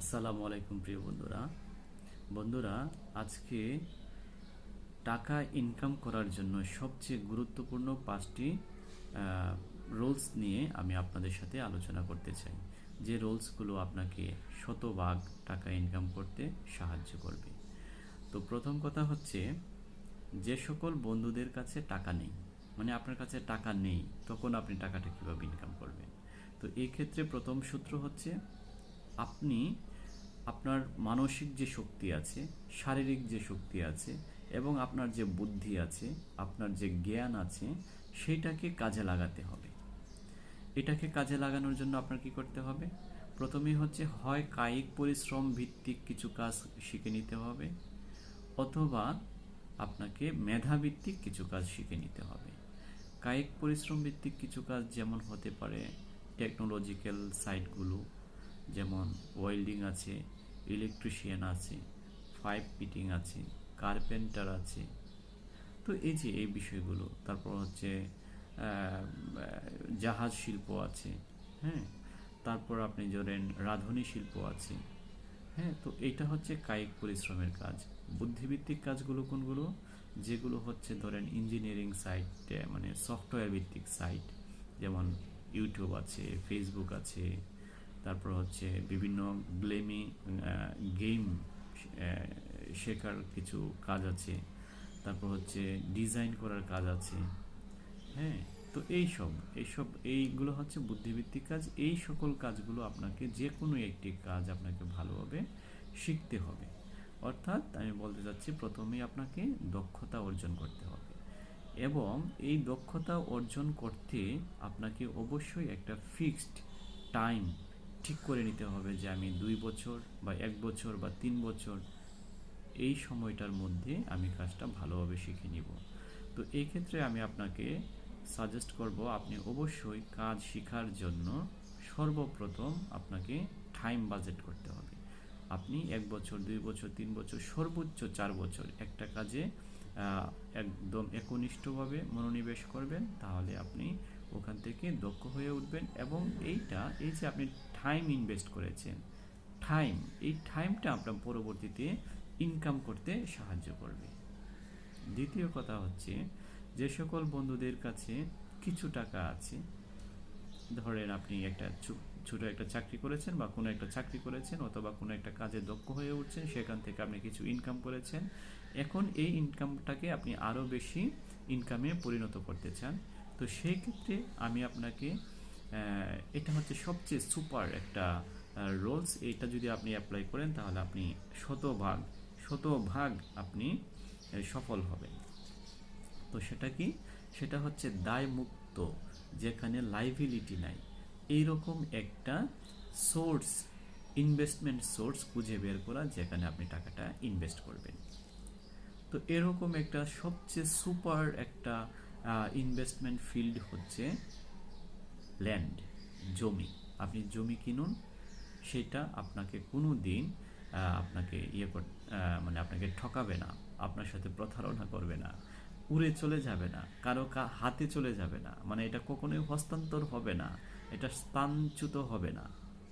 আসসালামু আলাইকুম প্রিয় বন্ধুরা। বন্ধুরা, আজকে টাকা ইনকাম করার জন্য সবচেয়ে গুরুত্বপূর্ণ 5টি রুলস নিয়ে আমি আপনাদের সাথে আলোচনা করতে চাই, যে রুলসগুলো আপনাকে শতভাগ টাকা ইনকাম করতে সাহায্য করবে। তো প্রথম কথা হচ্ছে, যে সকল বন্ধুদের কাছে টাকা নেই, মানে আপনার কাছে টাকা নেই, তখন আপনি টাকাটা কীভাবে ইনকাম করবেন? তো এই ক্ষেত্রে প্রথম সূত্র হচ্ছে, আপনি আপনার মানসিক যে শক্তি আছে, শারীরিক যে শক্তি আছে এবং আপনার যে বুদ্ধি আছে, আপনার যে জ্ঞান আছে, সেইটাকে কাজে লাগাতে হবে। এটাকে কাজে লাগানোর জন্য আপনার কি করতে হবে? প্রথমেই হচ্ছে, হয় কায়িক পরিশ্রম ভিত্তিক কিছু কাজ শিখে নিতে হবে, অথবা আপনাকে মেধাভিত্তিক কিছু কাজ শিখে নিতে হবে। কায়িক পরিশ্রম ভিত্তিক কিছু কাজ যেমন হতে পারে টেকনোলজিক্যাল সাইটগুলো, যেমন ওয়েল্ডিং আছে, ইলেকট্রিশিয়ান আছে, পাইপ ফিটিং আছে, কার্পেন্টার আছে। তো এই যে এই বিষয়গুলো, তারপর হচ্ছে জাহাজ শিল্প আছে, হ্যাঁ, তারপর আপনি ধরেন রাঁধুনি শিল্প আছে, হ্যাঁ। তো এটা হচ্ছে কায়িক পরিশ্রমের কাজ। বুদ্ধিভিত্তিক কাজগুলো কোনগুলো? যেগুলো হচ্ছে ধরেন ইঞ্জিনিয়ারিং সাইট, মানে সফটওয়্যার ভিত্তিক সাইট, যেমন ইউটিউব আছে, ফেসবুক আছে, তারপর হচ্ছে বিভিন্ন গেম শেখার কিছু কাজ আছে, তারপর হচ্ছে ডিজাইন করার কাজ আছে, হ্যাঁ। তো এইগুলো হচ্ছে বুদ্ধিভিত্তিক কাজ। এই সকল কাজগুলো আপনাকে, যে কোনো একটি কাজ আপনাকে ভালোভাবে শিখতে হবে। অর্থাৎ আমি বলতে চাচ্ছি, প্রথমেই আপনাকে দক্ষতা অর্জন করতে হবে, এবং এই দক্ষতা অর্জন করতে আপনাকে অবশ্যই একটা ফিক্সড টাইম ঠিক করে নিতে হবে, যে আমি 2 বছর বা 1 বছর বা 3 বছর, এই সময়টার মধ্যে আমি কাজটা ভালোভাবে শিখে নিব। তো এই ক্ষেত্রে আমি আপনাকে সাজেস্ট করব, আপনি অবশ্যই কাজ শেখার জন্য সর্বপ্রথম আপনাকে টাইম বাজেট করতে হবে। আপনি 1 বছর, 2 বছর, 3 বছর, সর্বোচ্চ 4 বছর একটা কাজে একদম একনিষ্ঠভাবে মনোনিবেশ করবেন, তাহলে আপনি ওখান থেকে দক্ষ হয়ে উঠবেন। এবং এই যে আপনি টাইম ইনভেস্ট করেছেন, এই টাইমটা আপনার পরবর্তীতে ইনকাম করতে সাহায্য করবে। দ্বিতীয় কথা হচ্ছে, যে সকল বন্ধুদের কাছে কিছু টাকা আছে, ধরেন আপনি একটা ছোট একটা চাকরি করেছেন, বা কোনো একটা চাকরি করেছেন, অথবা কোনো একটা কাজে দক্ষ হয়ে উঠছেন, সেখান থেকে আপনি কিছু ইনকাম করেছেন, এখন এই ইনকামটাকে আপনি আরও বেশি ইনকামে পরিণত করতে চান। তো সেই ক্ষেত্রে আমি আপনাকে, এটা হচ্ছে সবচেয়ে সুপার একটা রোলস, এইটা যদি আপনি অ্যাপ্লাই করেন, তাহলে আপনি শতভাগ আপনি সফল হবেন। তো সেটা কি? সেটা হচ্ছে দায়মুক্ত, যেখানে লাইবিলিটি নাই, এইরকম একটা সোর্স, ইনভেস্টমেন্ট সোর্স খুঁজে বের করা, যেখানে আপনি টাকাটা ইনভেস্ট করবেন। তো এরকম একটা সবচেয়ে সুপার একটা ইনভেস্টমেন্ট ফিল্ড হচ্ছে ল্যান্ড, জমি। আপনি জমি কিনুন, সেটা আপনাকে কোনো দিন আপনাকে মানে আপনাকে ঠকাবে না, আপনার সাথে প্রতারণা করবে না, উড়ে চলে যাবে না, কারো হাতে চলে যাবে না, মানে এটা কখনোই হস্তান্তর হবে না, এটা স্থানচ্যুত হবে না,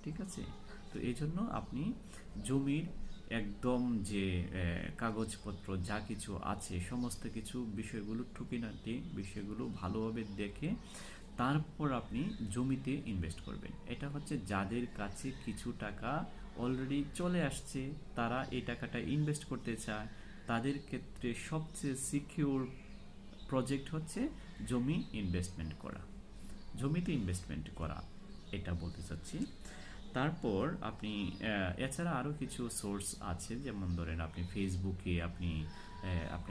ঠিক আছে? তো এই জন্য আপনি জমির একদম যে কাগজপত্র যা কিছু আছে, সমস্ত কিছু বিষয়গুলো, খুঁটিনাটি বিষয়গুলো ভালোভাবে দেখে তারপর আপনি জমিতে ইনভেস্ট করবেন। এটা হচ্ছে যাদের কাছে কিছু টাকা অলরেডি চলে আসছে, তারা এই টাকাটা ইনভেস্ট করতে চায়, তাদের ক্ষেত্রে সবচেয়ে সিকিউর প্রজেক্ট হচ্ছে জমিতে ইনভেস্টমেন্ট করা, এটা বলতে চাচ্ছি। তারপর আপনি এছাড়া আরও কিছু সোর্স আছে, যেমন ধরেন আপনি ফেসবুকে আপনি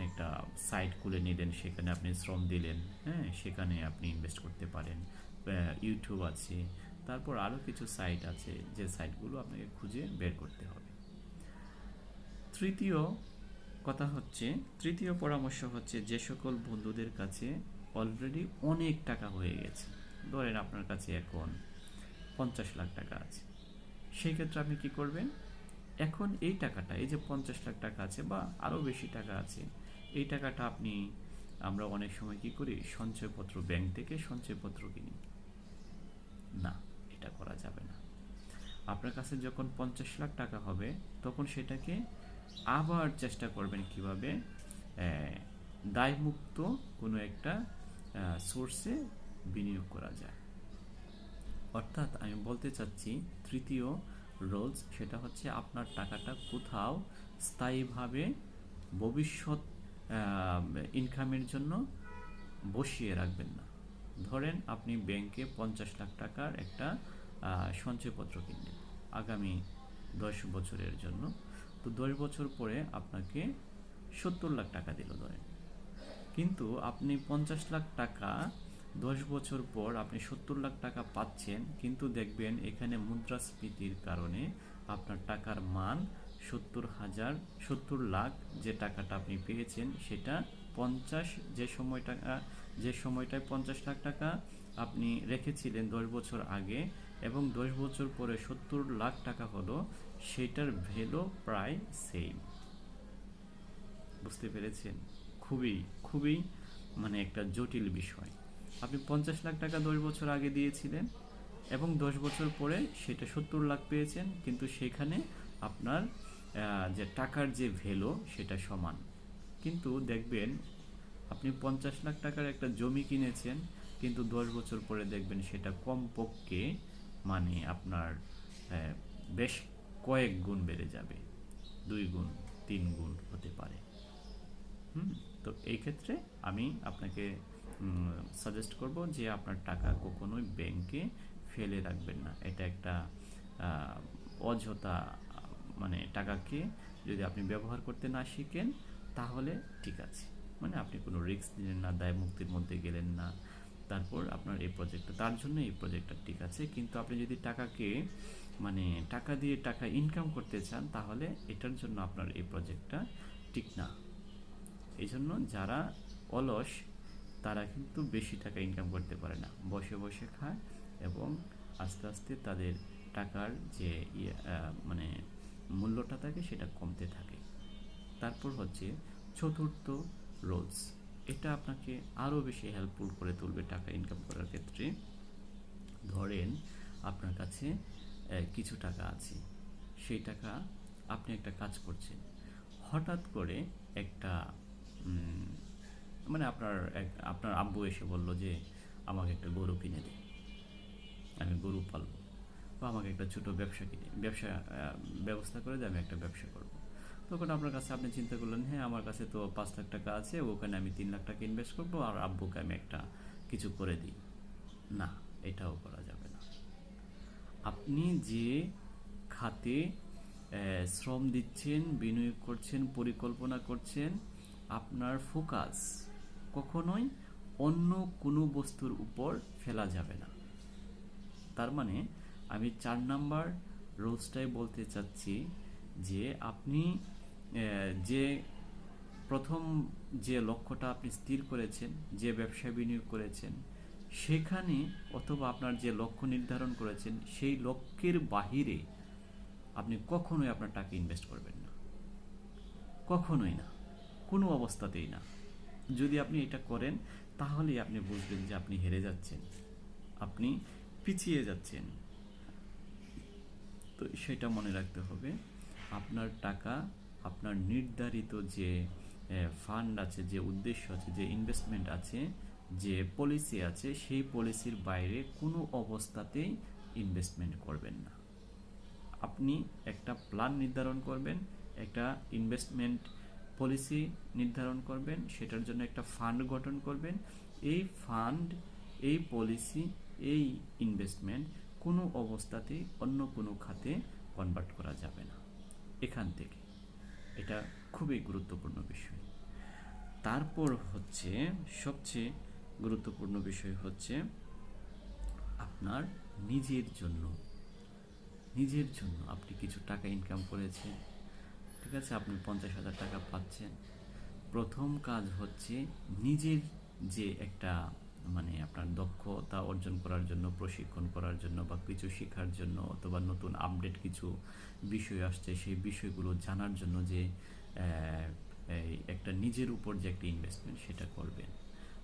একটা সাইট খুলে নিলেন, সেখানে আপনি শ্রম দিলেন, হ্যাঁ, সেখানে আপনি ইনভেস্ট করতে পারেন। ইউটিউব আছে, তারপর আরও কিছু সাইট আছে, যে সাইটগুলো আপনাকে খুঁজে বের করতে হবে। তৃতীয় তৃতীয় পরামর্শ হচ্ছে, যে সকল বন্ধুদের কাছে অলরেডি অনেক টাকা হয়ে গেছে, ধরেন আপনার কাছে এখন 50 লাখ টাকা আছে, সেই ক্ষেত্রে আপনি কি করবেন? এখন এই টাকাটা, এই যে 50 লাখ টাকা আছে বা আরও বেশি টাকা আছে, এই টাকাটা আমরা অনেক সময় কি করি, সঞ্চয়পত্র, ব্যাংক থেকে সঞ্চয়পত্র কিনি। না, এটা করা যাবে না। আপনার কাছে যখন 50 লাখ টাকা হবে তখন সেটাকে আবার চেষ্টা করবেন কিভাবে দায়মুক্ত কোনো একটা সোর্সে বিনিয়োগ করা যায়। অর্থাৎ আমি বলতে চাচ্ছি তৃতীয় রোলস সেটা হচ্ছে আপনার টাকাটা কোথাও স্থায়ীভাবে ভবিষ্যৎ ইনকামের জন্য বসিয়ে রাখবেন না। ধরেন আপনি ব্যাংকে 50 লাখ টাকার একটা সঞ্চয়পত্র কিনলেন আগামী 10 বছরের জন্য। তো 10 বছর পরে আপনাকে 70 লাখ টাকা দিল ধরেন, কিন্তু আপনি 50 লাখ টাকা 10 বছর পর আপনি 70 লাখ টাকা পাচ্ছেন, কিন্তু দেখবেন এখানে মুদ্রাস্ফীতির কারণে আপনার টাকার মান 70 লাখ যে টাকাটা আপনি পেয়েছেন সেটা 50 যে সময়টায় 50 লাখ টাকা আপনি রেখেছিলেন 10 বছর আগে এবং 10 বছর পরে 70 লাখ টাকা হলো, সেটার ভ্যালু প্রায় সেম। বুঝতে পেরেছেন? খুবই খুবই মানে একটা জটিল বিষয়। আপনি 50 লাখ টাকা 10 বছর আগে দিয়েছিলেন এবং 10 বছর পরে সেটা 70 লাখ পেয়েছেন, কিন্তু সেখানে আপনার যে টাকার যে ভ্যালু সেটা সমান। কিন্তু দেখবেন আপনি 50 লাখ টাকার একটা জমি কিনেছেন, কিন্তু 10 বছর পরে দেখবেন সেটা কমপক্ষে মানে আপনার বেশ কয়েক গুণ বেড়ে যাবে, 2 গুণ 3 গুণ হতে পারে। তো এই ক্ষেত্রে আমি আপনাকে সাজেস্ট করব যে আপনার টাকা কখনোই ব্যাংকে ফেলে রাখবেন না। এটা একটা অযথা মানে টাকাকে যদি আপনি ব্যবহার করতে না শিখেন তাহলে ঠিক আছে, মানে আপনি কোনো রিস্ক নিলেন না, দায় মুক্তির মধ্যে গেলেন না, তারপর আপনার এই প্রজেক্টটা তার জন্য এই প্রজেক্টটা ঠিক আছে। কিন্তু আপনি যদি টাকাকে মানে টাকা দিয়ে টাকা ইনকাম করতে চান তাহলে এটার জন্য আপনার এই প্রজেক্টটা ঠিক না। এই জন্য যারা অলস তারা কিন্তু বেশি টাকা ইনকাম করতে পারে না, বসে বসে খায় এবং আস্তে আস্তে তাদের টাকার যে মানে মূল্যটা থাকে সেটা কমতে থাকে। তারপর হচ্ছে চতুর্থ রোলস, এটা আপনাকে আরও বেশি হেল্পফুল করে তুলবে টাকা ইনকাম করার ক্ষেত্রে। ধরেন আপনার কাছে কিছু টাকা আছে, সেই টাকা আপনি একটা কাজ করছেন, হঠাৎ করে একটা মানে আপনার আব্বু এসে বলল যে আমাকে একটা গরু কিনে দে, আমি গরু পালবো, বা আমাকে একটা ছোট ব্যবস্থা করে যে আমি একটা ব্যবসা করব। তখন আপনার কাছে আপনি চিন্তা করলেন হ্যাঁ আমার কাছে তো 5 লাখ টাকা আছে, ওখানে আমি 3 লাখ টাকা ইনভেস্ট করবো আর আব্বুকে আমি একটা কিছু করে দিই। না, এটাও করা যাবে না। আপনি যে খাতে শ্রম দিচ্ছেন, বিনিয়োগ করছেন, পরিকল্পনা করছেন, আপনার ফোকাস কখনোই অন্য কোনো বস্তুর উপর ফেলা যাবে না। তার মানে আমি 4 নাম্বার রুলসটাই বলতে চাচ্ছি যে আপনি যে প্রথম যে লক্ষ্যটা আপনি স্থির করেছেন, যে ব্যবসায় বিনিয়োগ করেছেন সেখানে, অথবা আপনার যে লক্ষ্য নির্ধারণ করেছেন সেই লক্ষ্যের বাহিরে আপনি কখনোই আপনার টাকা ইনভেস্ট করবেন না, কখনোই না, কোনো অবস্থাতেই না। যদি আপনি এটা করেন তাহলেই আপনি বুঝবেন যে আপনি হেরে যাচ্ছেন, আপনি পিছিয়ে যাচ্ছেন। তো সেটা মনে রাখতে হবে, আপনার টাকা আপনার নির্ধারিত যে ফান্ড আছে, যে উদ্দেশ্য আছে, যে ইনভেস্টমেন্ট আছে, যে পলিসি আছে, সেই পলিসির বাইরে কোনো অবস্থাতেই ইনভেস্টমেন্ট করবেন না। আপনি একটা প্ল্যান নির্ধারণ করবেন, একটা ইনভেস্টমেন্ট পলিসি নির্ধারণ করবেন, সেটার জন্য একটা ফান্ড গঠন করবেন। এই ফান্ড, এই পলিসি, এই ইনভেস্টমেন্ট কোনো অবস্থাতেই অন্য কোনো খাতে কনভার্ট করা যাবে না এখান থেকে। এটা খুবই গুরুত্বপূর্ণ বিষয়। তারপর হচ্ছে সবচেয়ে গুরুত্বপূর্ণ বিষয় হচ্ছে আপনার নিজের জন্য আপনি কিছু টাকা ইনকাম করেছেন, ঠিক আছে, আপনি 50,000 টাকা পাচ্ছেন। প্রথম কাজ হচ্ছে নিজের যে একটা মানে আপনার দক্ষতা অর্জন করার জন্য, প্রশিক্ষণ করার জন্য, বা কিছু শেখার জন্য, অথবা নতুন আপডেট কিছু বিষয় আসছে সেই বিষয়গুলো জানার জন্য যে একটা নিজের উপর যে একটা ইনভেস্টমেন্ট সেটা করবেন।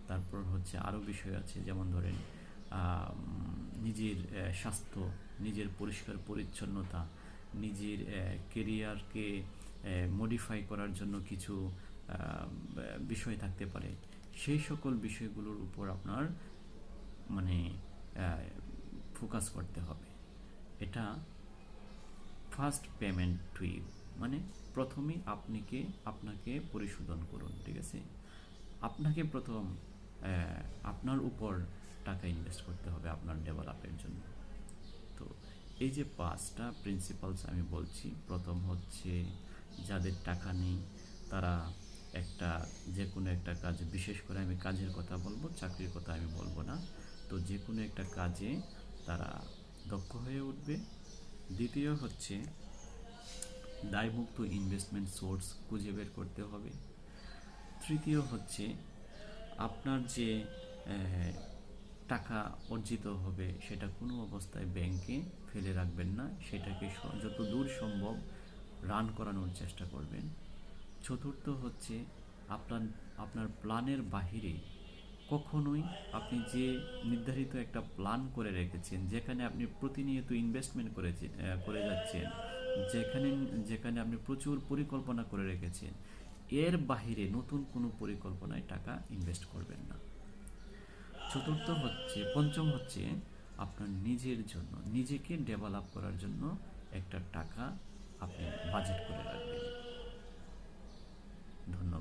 তারপর হচ্ছে আরও বিষয় আছে, যেমন ধরেন নিজের স্বাস্থ্য নিজের পরিষ্কার পরিচ্ছন্নতা, নিজের কেরিয়ারকে মডিফাই করার জন্য কিছু বিষয় থাকতে পারে, সেই সকল বিষয়গুলোর উপর আপনার মানে ফোকাস করতে হবে। এটা ফার্স্ট পেমেন্ট টু ইউ, মানে প্রথমেই আপনাকে পরিশোধন করুন, ঠিক আছে? আপনাকে প্রথম আপনার উপর টাকা ইনভেস্ট করতে হবে আপনার ডেভেলপের জন্য। তো এই যে 5টা প্রিন্সিপালস আমি বলছি, প্রথম হচ্ছে যাদের টাকা নেই তারা যে কোনো একটা কাজ, বিশেষ করে আমি কাজের কথা বলবো, চাকরির কথা আমি বলবো না, তো যে কোনো একটা কাজে তারা দক্ষ হয়ে উঠবে। দ্বিতীয় হচ্ছে দায়মুক্ত ইনভেস্টমেন্ট সোর্স খুঁজে বের করতে হবে। তৃতীয় হচ্ছে আপনার যে টাকা অর্জিত হবে সেটা কোনো অবস্থায় ব্যাংকে ফেলে রাখবেন না, সেটাকে যত দূর সম্ভব রান করানোর চেষ্টা করবেন। চতুর্থ হচ্ছে আপনার আপনার প্ল্যানের বাহিরে কখনোই, আপনি যে নির্ধারিত একটা প্ল্যান করে রেখেছেন, যেখানে আপনি প্রতিনিয়ত ইনভেস্টমেন্ট করে যাচ্ছেন, যেখানে যেখানে আপনি প্রচুর পরিকল্পনা করে রেখেছেন, এর বাহিরে নতুন কোনো পরিকল্পনায় টাকা ইনভেস্ট করবেন না। পঞ্চম হচ্ছে আপনার নিজের জন্য, নিজেকে ডেভেলপ করার জন্য একটা টাকা আপনি বাজেট করে রাখবেন। ধন্যবাদ।